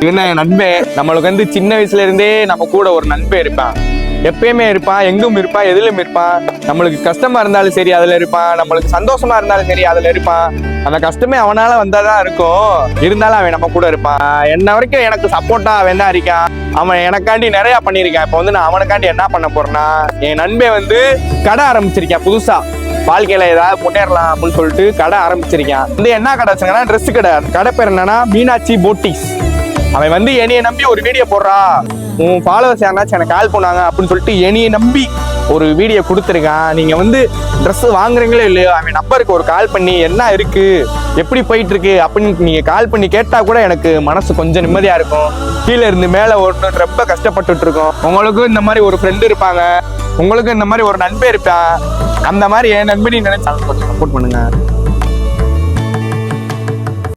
என்ன நண்பே, நம்மளுக்கு வந்து சின்ன வயசுல இருந்தே நம்ம கூட ஒரு நண்பே இருப்பான். எப்பயுமே இருப்பான், எங்கும் இருப்பான், எதிலும் இருப்பான். நம்மளுக்கு கஷ்டமா இருந்தாலும் சரி அதுல இருப்பான், நம்மளுக்கு சந்தோஷமா இருந்தாலும் சரி அதுல இருப்பான். அந்த கஷ்டமே அவனால வந்தாதான் இருக்கும், இருந்தாலும் அவன் நம்ம கூட இருப்பான். என்ன வரைக்கும் எனக்கு சப்போர்ட்டா அவன் தான் இருக்கான். அவன் எனக்காண்டி நிறைய பண்ணியிருக்கான். இப்போ வந்து நான் அவனுக்காண்டி என்ன பண்ண போறேன்னா, என் நண்பே வந்து கடை ஆரம்பிச்சிருக்கேன் புதுசா. வாழ்க்கையில ஏதாவது முன்னேறலாம் அப்படின்னு சொல்லிட்டு கடை ஆரம்பிச்சிருக்கேன். வந்து என்ன கடை வச்சுங்கன்னா ட்ரெஸ் கடை. கடை பேர் என்னன்னா மீனாட்சி போட்டிக்ஸ். அவன் வந்து என்னைய நம்பி ஒரு வீடியோ போடுறா, உன் ஃபாலோவர்ஸ் யாருனாச்சும் எனக்கு கால் பண்ணாங்க அப்படின்னு சொல்லிட்டு என்னைய நம்பி ஒரு வீடியோ கொடுத்துருக்கான். நீங்க வந்து ட்ரெஸ் வாங்குறீங்களோ இல்லையோ, அவன் நம்பருக்கு ஒரு கால் பண்ணி என்ன இருக்கு, எப்படி போயிட்டு இருக்கு அப்படின்னு நீங்க கால் பண்ணி கேட்டா கூட எனக்கு மனசு கொஞ்சம் நிம்மதியா இருக்கும். கீழே இருந்து மேலே ஓடணும் ரொம்ப கஷ்டப்பட்டுட்டு இருக்கோம். உங்களுக்கும் இந்த மாதிரி ஒரு ஃப்ரெண்டு இருப்பாங்க, உங்களுக்கும் இந்த மாதிரி ஒரு நண்பர் இருப்பான். அந்த மாதிரி என் நண்பனை நினைச்சு சப்போர்ட் பண்ணுங்க.